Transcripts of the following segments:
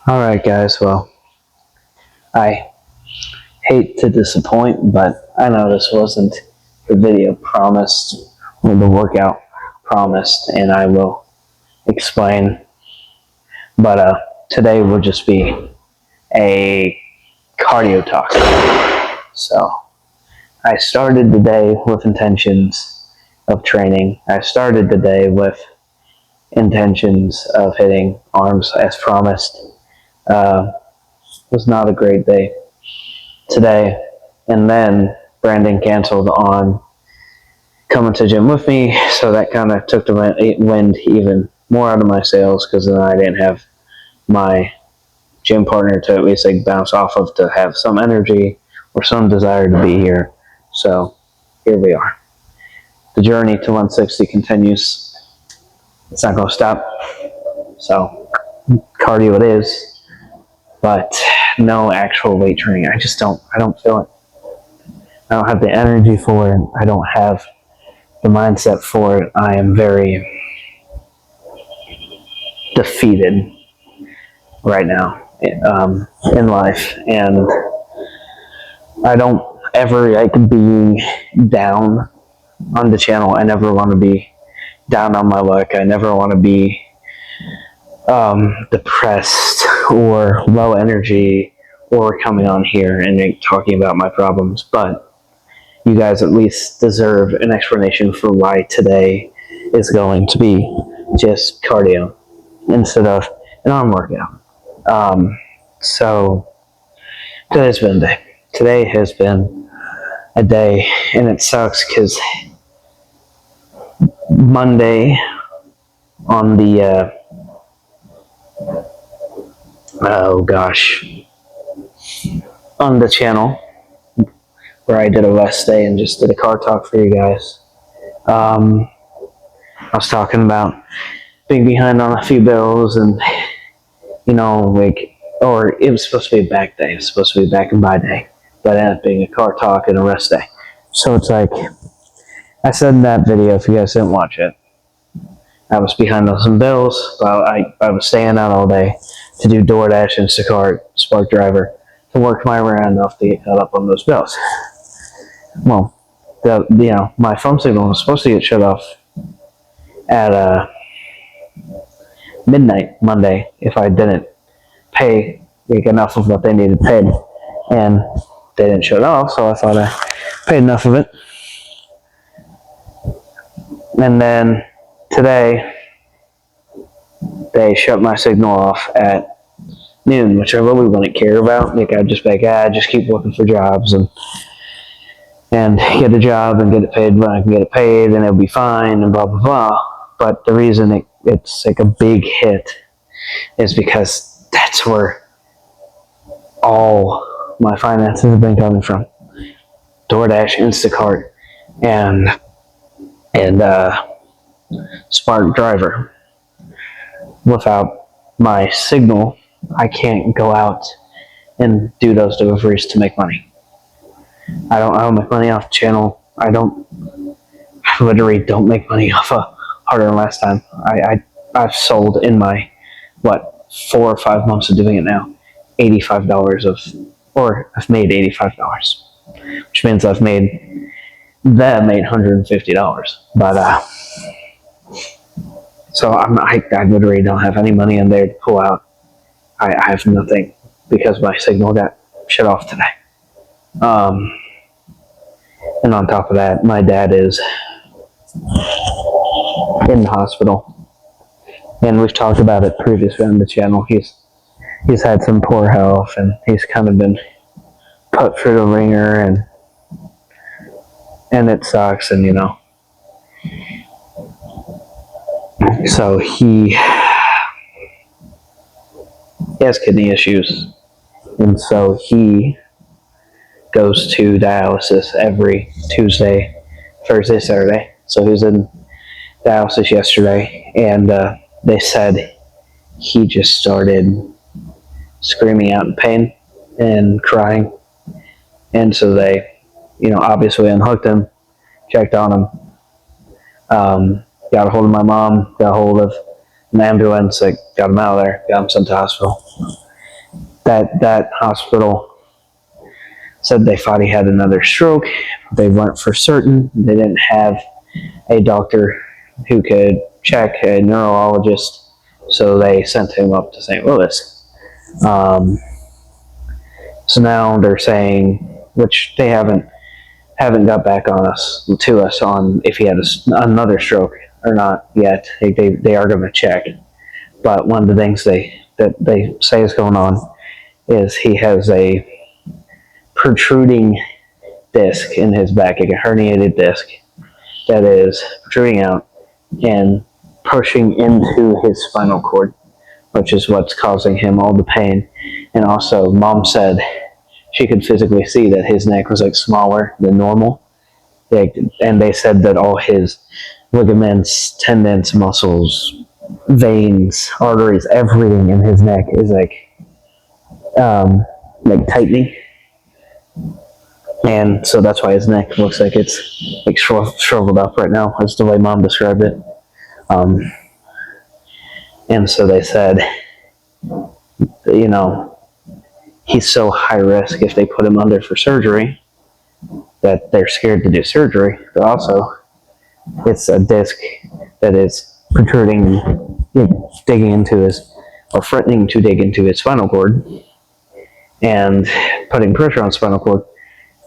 Alright guys, well, I hate to disappoint, but I know this wasn't the video promised or the workout promised, and I will explain. But today will just be a cardio talk. So, I started the day with intentions of training. I started the day with intentions of hitting arms as promised. Was not a great day today, and then Brandon canceled on coming to gym with me, so that kind of took the wind even more out of my sails, because then I didn't have my gym partner to at least like bounce off of, to have some energy or some desire to be here. So here we are. The journey to 160 continues. It's not going to stop. So cardio it is, but no actual weight training. I don't feel it. I don't have the energy for it. I don't have the mindset for it. I am very defeated right now in life, and I don't ever like being down on the channel. I never want to be down on my luck. I never want to be depressed or low energy or coming on here and talking about my problems, but you guys at least deserve an explanation for why today is going to be just cardio instead of an arm workout. So today's been a day. Today has been a day, and it sucks because Monday on the on the channel where I did a rest day and just did a car talk for you guys. I was talking about being behind on a few bills, and or it was supposed to be a back day. It was supposed to be a back and buy day, but it ended up being a car talk and a rest day. So it's like I said in that video, if you guys didn't watch it, I was behind on some bills. I was staying out all day to do DoorDash, Instacart, Spark Driver, to work my way around enough to get caught up on those bills. Well, my phone signal was supposed to get shut off at midnight Monday if I didn't pay enough of what they needed paid, and they didn't shut it off, so I thought I paid enough of it. And then today they shut my signal off at noon, which I really wouldn't care about. I'd just be like, just keep looking for jobs and get a job and get it paid when I can get it paid, and it'll be fine, and blah blah blah. But the reason it's like a big hit is because that's where all my finances have been coming from: DoorDash, Instacart, and Spark Driver. Without my signal, I can't go out and do those deliveries to make money. I don't make money off the channel. I literally don't make money off of Harder Than Last Time. I've sold in my 4 or 5 months of doing it now, $85 I've made $85, which means I've made them $850. But so I literally don't have any money in there to pull out. I have nothing because my signal got shut off today. And on top of that, my dad is in the hospital, and we've talked about it previously on the channel. He's had some poor health, and he's kind of been put through the ringer, and it sucks, and so he has kidney issues, and so he goes to dialysis every Tuesday, Thursday, Saturday. So he was in dialysis yesterday, and they said he just started screaming out in pain and crying, and so they, obviously unhooked him, checked on him, got a hold of my mom, got a hold of an ambulance, got him out of there, got him sent to the hospital. that hospital said they thought he had another stroke. They weren't for certain. They didn't have a doctor who could check, a neurologist, so they sent him up to St. Louis. So now they're saying, which they haven't got back to us on if he had another stroke or not yet. They are going to check. But one of the things that they say is going on is he has a protruding disc in his back, like a herniated disc that is protruding out and pushing into his spinal cord, which is what's causing him all the pain. And also, Mom said she could physically see that his neck was like smaller than normal. And they said that all his ligaments, tendons, muscles, veins, arteries, everything in his neck is like tightening. And so that's why his neck looks like it's like shriveled up right now. That's the way Mom described it. And so they said, he's so high risk if they put him under for surgery that they're scared to do surgery. But also, it's a disc that is protruding, digging into or threatening to dig into his spinal cord and putting pressure on spinal cord.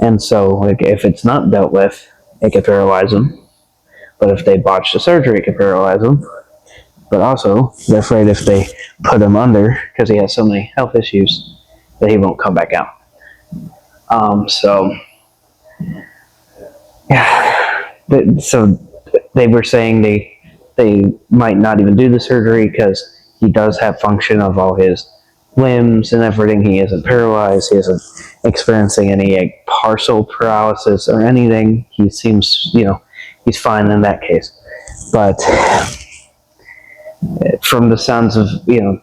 And so, if it's not dealt with, it could paralyze him. But if they botch the surgery, it could paralyze him. But also, they're afraid if they put him under, because he has so many health issues, that he won't come back out. So they were saying they might not even do the surgery because he does have function of all his limbs and everything. He isn't paralyzed. He isn't experiencing any partial paralysis or anything. He seems, he's fine in that case. But from the sounds of,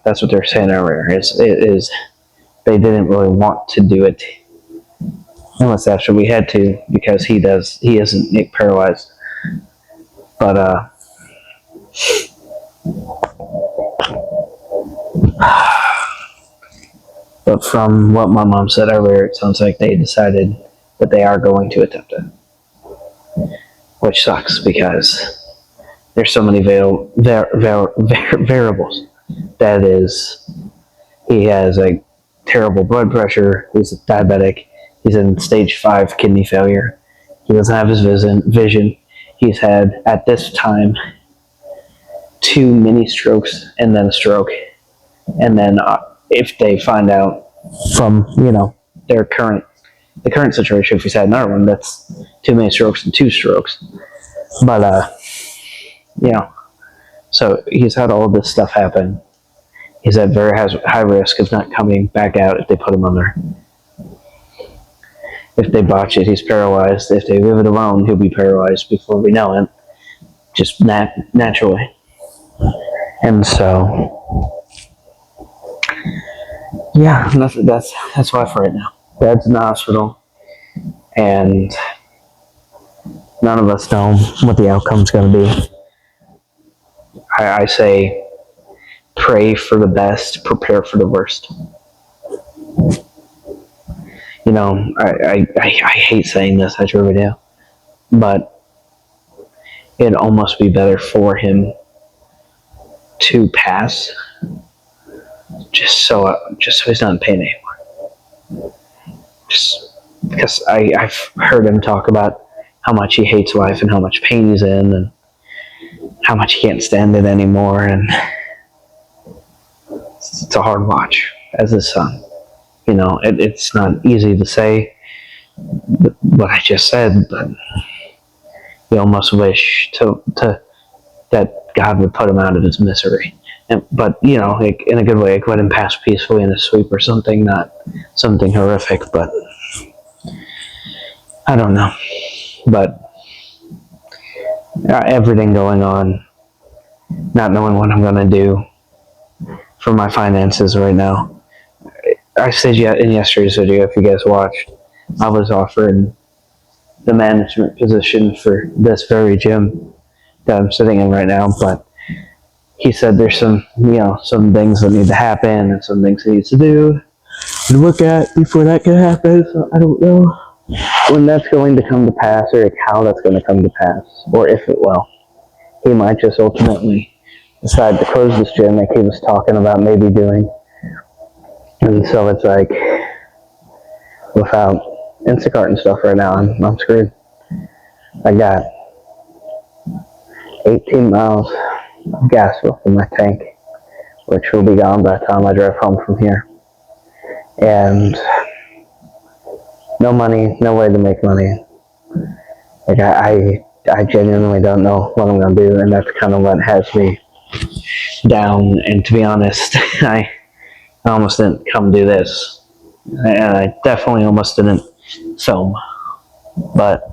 that's what they're saying earlier, is they didn't really want to do it unless after we had to, because he isn't paralyzed. But but from what my mom said earlier, it sounds like they decided that they are going to attempt it, which sucks because there's so many variables. That is, he has a terrible blood pressure. He's a diabetic. He's in stage 5 kidney failure. He doesn't have his vision. He's had, at this time, 2 mini strokes and then a stroke. And then if they find out from, the current situation, if he's had another one, that's 2 mini strokes and 2 strokes. But, so he's had all this stuff happen. He's at very high risk of not coming back out if they put him under. If they botch it, he's paralyzed. If they leave it alone, he'll be paralyzed before we know it, just naturally. And so, yeah, that's why for right now. Dad's in the hospital, and none of us know what the outcome's going to be. I say, pray for the best, prepare for the worst. I hate saying this, I truly do, but it'd almost be better for him to pass, just so he's not in pain anymore. Just because I've heard him talk about how much he hates life and how much pain he's in and how much he can't stand it anymore, and it's a hard watch as his son. It's not easy to say what I just said, but you almost wish to that God would put him out of his misery. But in a good way, let him pass peacefully in a sweep or something, not something horrific. But I don't know. But everything going on, not knowing what I'm going to do for my finances right now. I said in yesterday's video, if you guys watched, I was offered the management position for this very gym that I'm sitting in right now, but he said there's some things that need to happen and some things he needs to do, look at before that can happen. So I don't know when that's going to come to pass, or like how that's going to come to pass, or if it will. He might just ultimately decide to close this gym like he was talking about maybe doing. And so it's like, without Instacart and stuff right now, I'm screwed. I got 18 miles of gas left in my tank, which will be gone by the time I drive home from here. And no money, no way to make money. Like I genuinely don't know what I'm gonna do, and that's kind of what has me down. And to be honest, I almost didn't come do this, and I definitely almost didn't film. But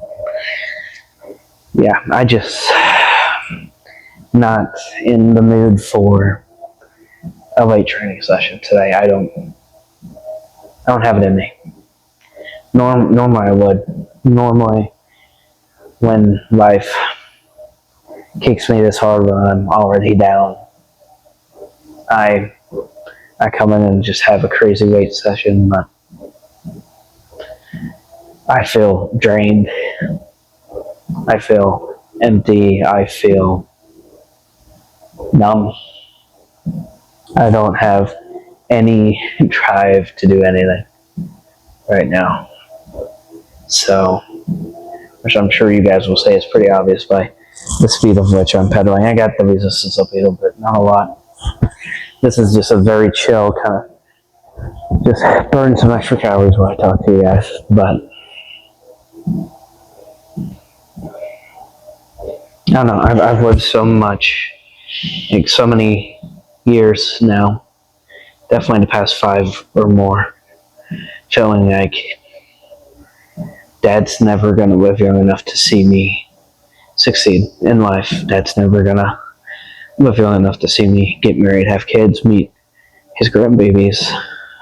yeah, I just not in the mood for a weight training session today. I don't have it in me. Normally I would. Normally, when life kicks me this hard when I'm already down, I come in and just have a crazy weight session, but I feel drained. I feel empty. I feel numb. I don't have any drive to do anything right now. So, which I'm sure you guys will say is pretty obvious by the speed of which I'm pedaling. I got the resistance up a little bit, not a lot. This is just a very chill kind of, just burn some extra calories when I talk to you guys. But I don't know, I've lived so much, like so many years now, definitely the past 5 or more, feeling like Dad's never gonna live young enough to see me succeed in life. Dad's never gonna live young enough to see me get married, have kids, meet his grandbabies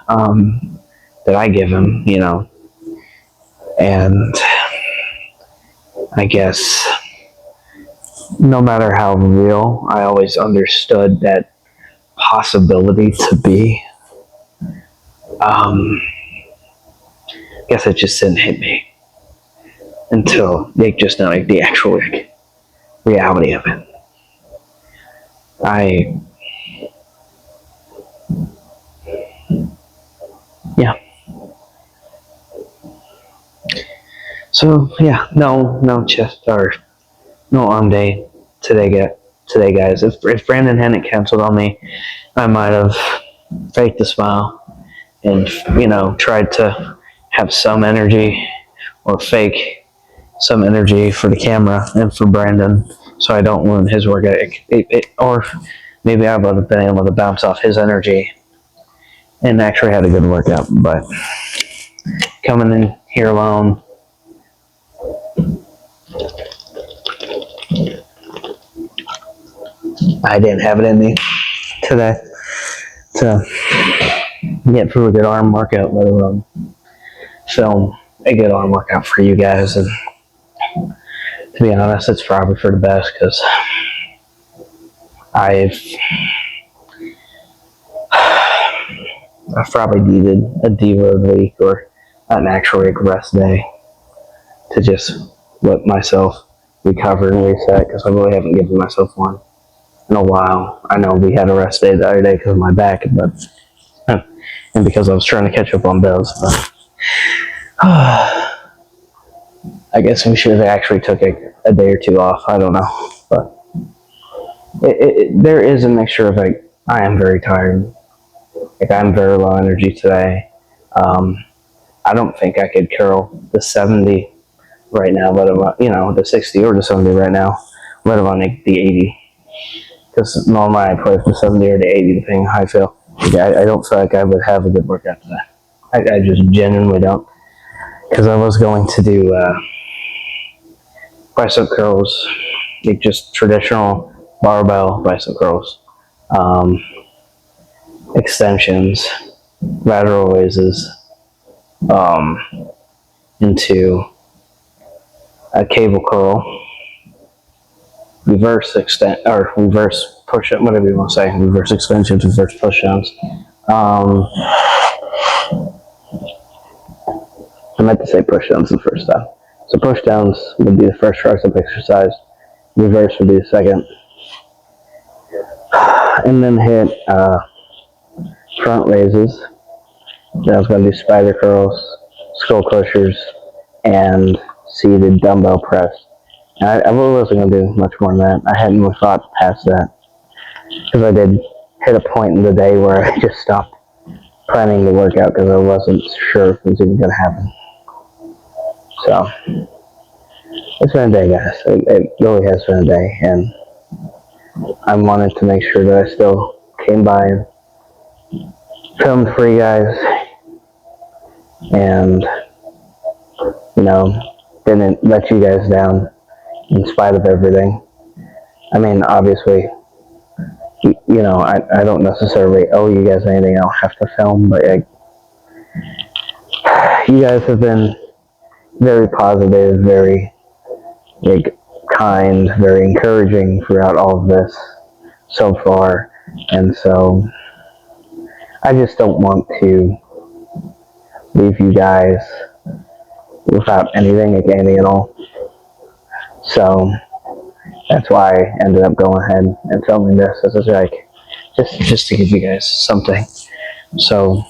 that I give him, you know. And I guess no matter how real I always understood that possibility to be, I guess it just didn't hit me until like just now, like the actual like, reality of it. Yeah. So yeah, no chest or no arm day today, guys. If Brandon hadn't canceled on me, I might have faked a smile and tried to have some energy or fake some energy for the camera and for Brandon, so I don't ruin his workout. Or maybe I would have been able to bounce off his energy and actually had a good workout. But coming in here alone, I didn't have it in me today to get through a good arm workout, let alone film a good arm workout for you guys. And to be honest, it's probably for the best, because I've probably needed a deload week or an actual rest day to just let myself recover and reset, because I really haven't given myself one in a while. I know we had a rest day the other day because of my back, but and because I was trying to catch up on bills. But I guess we should have actually took a day or two off. I don't know, but there is a mixture of like, I am very tired. Like, I'm very low energy today. I don't think I could curl the 70 right now, let alone, the 60 or the 70 right now, let alone the 80. Because normally I play for the 70 or the 80, depending on how I feel. Like, I don't feel like I would have a good workout today. I just genuinely don't. Because I was going to do bicep curls, like just traditional barbell bicep curls, extensions, lateral raises, into a cable curl, reverse extend or reverse push up, whatever you want to say, reverse extensions, reverse push downs, I meant to say push downs the first time. So push downs would be the first tricep exercise. Reverse would be the second. And then hit front raises. Then I was going to do spider curls, skull crushers, and seated dumbbell press. And I wasn't going to do much more than that. I hadn't really thought past that. Because I did hit a point in the day where I just stopped planning the workout because I wasn't sure if it was even going to happen. So, it's been a day, guys. It really has been a day. And I wanted to make sure that I still came by and filmed for you guys. And, you know, didn't let you guys down in spite of everything. I mean, obviously, you know, I don't necessarily owe you guys anything. I don't have to film, but you guys have been very positive, very kind, very encouraging throughout all of this so far. And so I just don't want to leave you guys without anything at all. So that's why I ended up going ahead and filming this. This is just to give you guys something. So,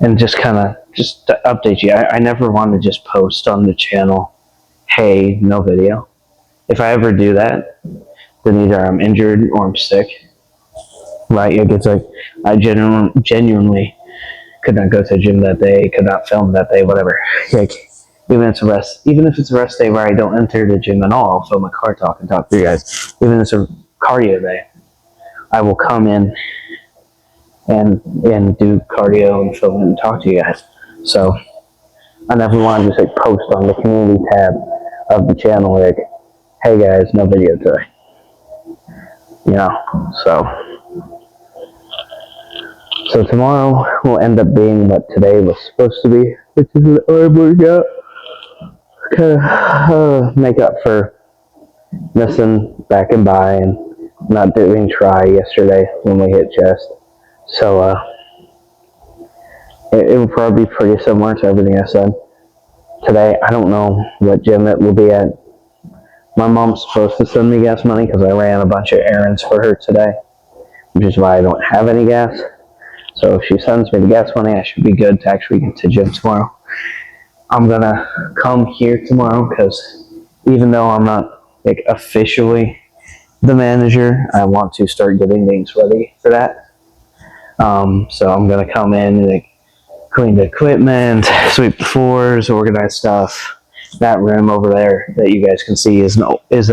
and just to update you, I never want to just post on the channel, hey, no video. If I ever do that, then either I'm injured or I'm sick. Right? It's I genuinely could not go to the gym that day, could not film that day, whatever. Even if it's a rest day where I don't enter the gym at all, I'll film a car talk and talk to you guys. Even if it's a cardio day, I will come in and do cardio and film and talk to you guys. So I never want to just post on the community tab of the channel hey guys, no video today. You know, so tomorrow will end up being what today was supposed to be, which is an arm workout. Kind of make up for missing back and by and not doing try yesterday when we hit chest. So it will probably be pretty similar to everything I said today. I don't know what gym it will be at. My mom's supposed to send me gas money because I ran a bunch of errands for her today, which is why I don't have any gas. So if she sends me the gas money, I should be good to actually get to gym tomorrow. I'm gonna come here tomorrow because even though I'm not officially the manager, I want to start getting things ready for that. So I'm gonna come in and clean the equipment, sweep the floors, organize stuff. That room over there that you guys can see this is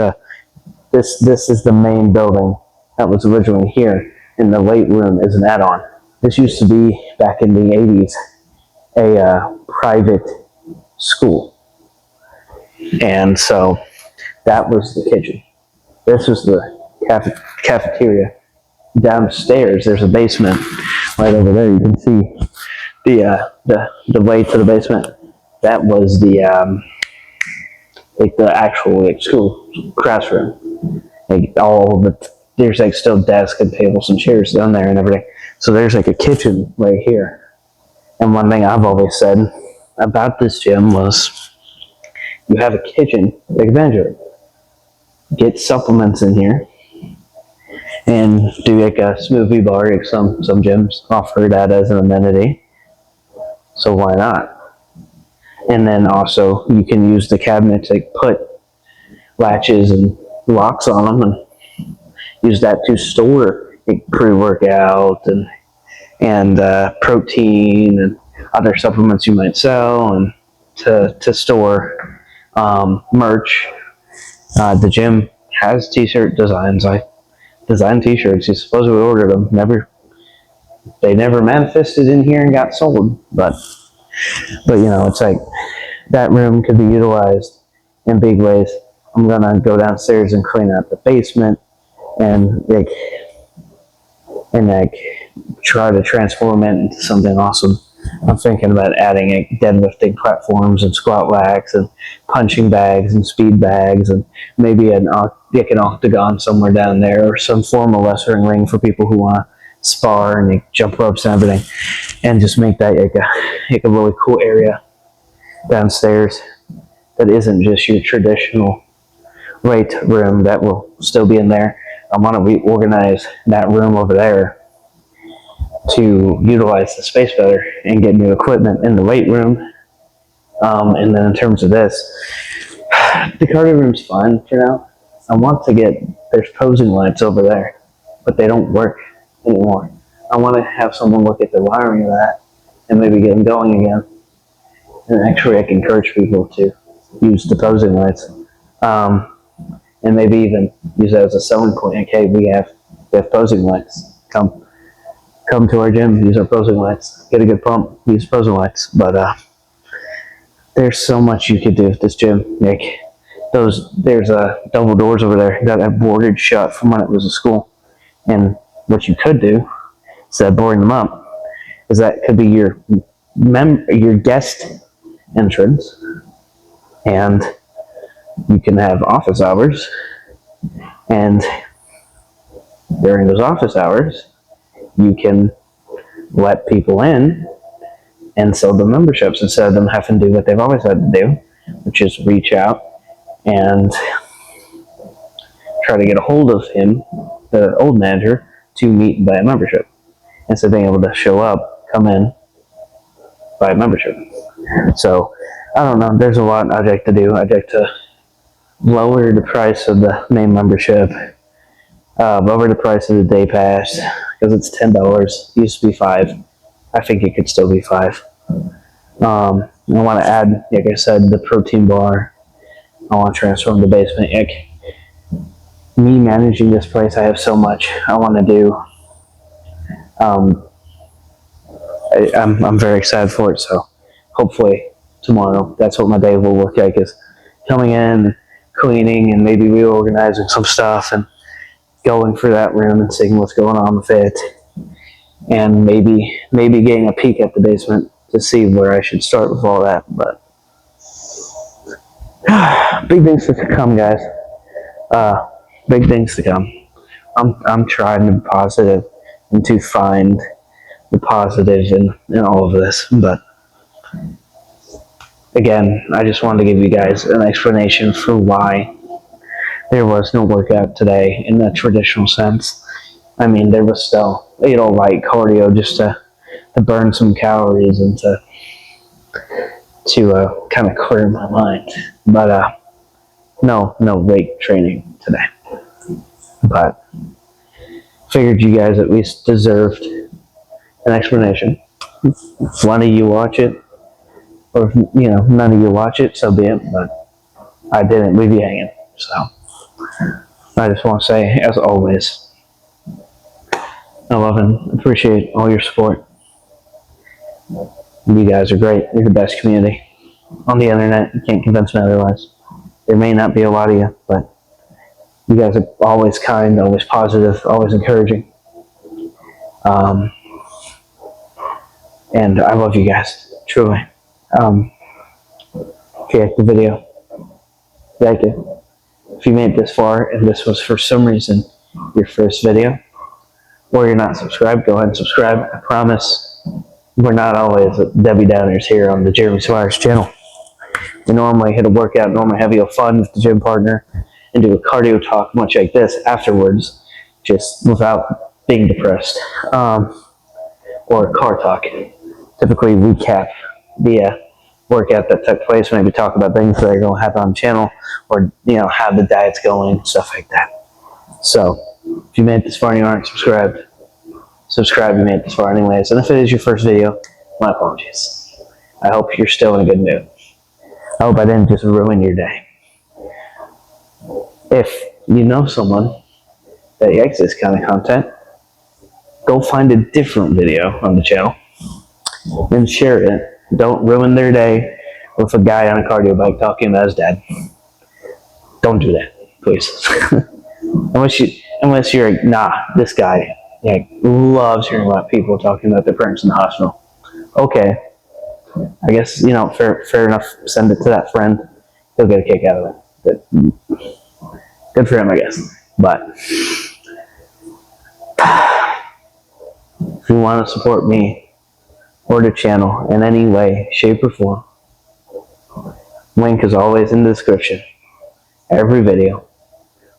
the main building that was originally here, and the weight room is an add-on. This used to be back in the 80s a private school, and so that was the kitchen. This was the cafeteria. Downstairs there's a basement right over there. You can see the way to the basement. That was the actual school classroom. There's still desks and tables and chairs down there and everything. So there's a kitchen right here. And one thing I've always said about this gym was, you have a kitchen, take advantage of it. Get supplements in here and do a smoothie bar. Some gyms offer that as an amenity, so why not? And then also you can use the cabinet to put latches and locks on them and use that to store pre-workout and protein and other supplements you might sell, and to store merch. The gym has t-shirt designs. I designed t-shirts. You supposedly ordered them. They never manifested in here and got sold. But it's that room could be utilized in big ways. I'm gonna go downstairs and clean out the basement and try to transform it into something awesome. I'm thinking about adding deadlifting platforms and squat racks and punching bags and speed bags and maybe an octagon somewhere down there, or some form of wrestling ring for people who want to spar and jump ropes and everything, and just make that a really cool area downstairs that isn't just your traditional weight room that will still be in there. I want to reorganize that room over there to utilize the space better and get new equipment in the weight room. And then in terms of this, the cardio room's fine for now. I want to get, there's posing lights over there, but they don't work anymore. I want to have someone look at the wiring of that and maybe get them going again. And actually I can encourage people to use the posing lights. And maybe even use that as a selling point. Okay, we have posing lights. Come to our gym, use our posing lights. Get a good pump, use posing lights. But there's so much you could do with this gym. Like there's double doors over there that boarded shut from when it was a school. And what you could do instead of boarding them up is that could be your guest entrance, and you can have office hours, and during those office hours you can let people in and sell them memberships instead of them having to do what they've always had to do, which is reach out and try to get a hold of him, the old manager, to meet and buy a membership, instead of being able to show up, come in, buy a membership. So I don't know, there's a lot I'd like to do. I'd like to lower the price of the main membership, lower the price of the day pass, because it's $10. It used to be $5. I think it could still be $5. I want to add, like I said, the protein bar. I want to transform the basement. Like, me managing this place, I have so much I want to do. I'm very excited for it. So hopefully tomorrow, that's what my day will look like, is coming in, cleaning, and maybe reorganizing some stuff and going through that room and seeing what's going on with it, and maybe getting a peek at the basement to see where I should start with all that. But big things to come, guys. Big things to come. I'm trying to be positive and to find the positive in all of this. But again, I just wanted to give you guys an explanation for why there was no workout today in the traditional sense. I mean, there was still, light cardio just to burn some calories and to kind of clear my mind. But no weight training today. But figured you guys at least deserved an explanation. If one of you watch it, or if, none of you watch it, so be it. But I didn't leave you hanging. So I just want to say, as always, I love and appreciate all your support. You guys are great. You're the best community on the internet. You can't convince me otherwise. There may not be a lot of you, but you guys are always kind, always positive, always encouraging. And I love you guys, truly. If you like the video, like it. If you made it this far and this was for some reason your first video, or you're not subscribed, go ahead and subscribe. I promise we're not always Debbie Downers here on the Jeremy Swires channel. We normally hit a workout, normally have a fun with the gym partner, and do a cardio talk much like this afterwards, just without being depressed. Or a car talk. Typically recap the workout that took place, maybe talk about things that are going to happen on the channel, or how the diet's going, stuff like that. So if you made it this far and you aren't subscribed, subscribe. You made it this far anyways. And if it is your first video, my apologies. I hope you're still in a good mood. I hope I didn't just ruin your day. If you know someone that likes this kind of content, go find a different video on the channel and share it. Don't ruin their day with a guy on a cardio bike talking about his dad. Don't do that, please. Unless you're like, nah, this guy loves hearing about people talking about their parents in the hospital. Okay, I guess fair enough. Send it to that friend; he'll get a kick out of it. But good for him, I guess. But if you want to support me or the channel in any way, shape, or form, Link is always in the description. Every video.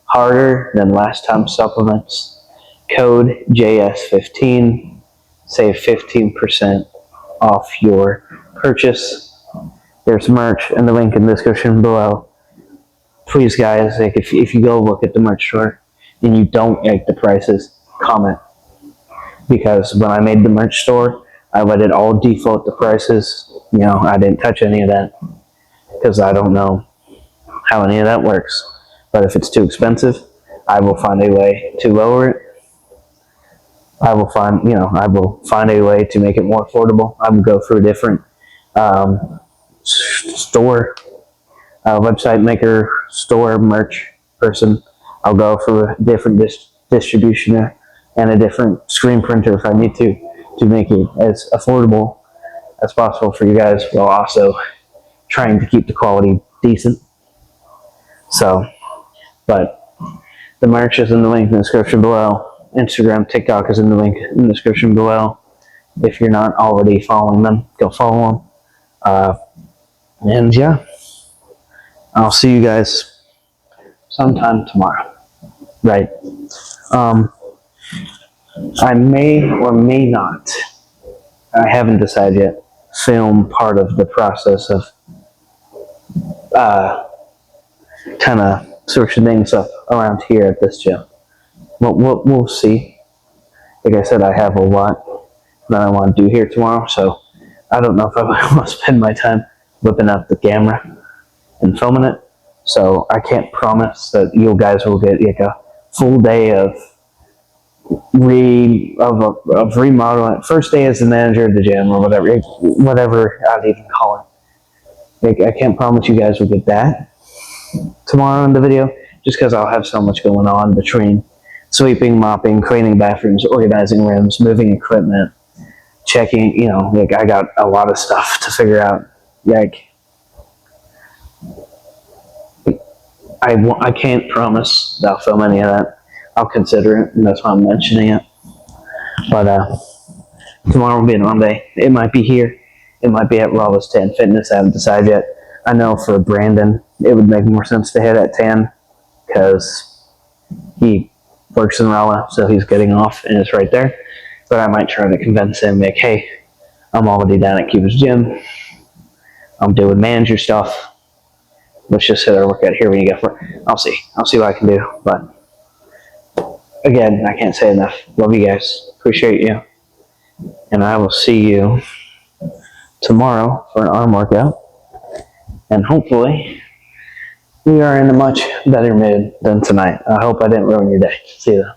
Harder than last time supplements. Code JS15. Save 15% off your purchase. There's merch in the link in the description below. Please, guys, like if you go look at the merch store and you don't like the prices, comment. Because when I made the merch store, I let it all default the prices. You know, I didn't touch any of that because I don't know how any of that works. But if it's too expensive, I will find a way to lower it. I will find a way to make it more affordable. I will go through a different store, website maker, store, merch person. I'll go for a different distributioner and a different screen printer if I need to make it as affordable as possible for you guys, while also trying to keep the quality decent. So, but the merch is in the link in the description below. Instagram, TikTok is in the link in the description below. If you're not already following them, go follow them. And yeah, I'll see you guys sometime tomorrow. Right. I may or may not, I haven't decided yet, film part of the process of kind of searching things up around here at this gym. We'll see. Like I said, I have a lot that I want to do here tomorrow, so I don't know if I want to spend my time whipping out the camera and filming it. So I can't promise that you guys will get like a full day of remodeling. First day as the manager of the gym, or whatever I'd even call it. Like, I can't promise you guys will get that tomorrow in the video, just because I'll have so much going on between sweeping, mopping, cleaning bathrooms, organizing rooms, moving equipment, checking, like I got a lot of stuff to figure out. Like, I can't promise that I'll film any of that. I'll consider it, and that's why I'm mentioning it. But tomorrow will be a long day. It might be here. It might be at Rawl's Tan Fitness. I haven't decided yet. I know for Brandon, it would make more sense to hit at Tan because he works in Rolla, so he's getting off, and it's right there. But I might try to convince him, like, hey, I'm already down at Cuba's gym. I'm doing manager stuff. Let's just hit our workout here when you get for it. I'll see what I can do. But again, I can't say enough. Love you guys. Appreciate you. And I will see you tomorrow for an arm workout. And hopefully, we are in a much better mood than tonight. I hope I didn't ruin your day. See you then.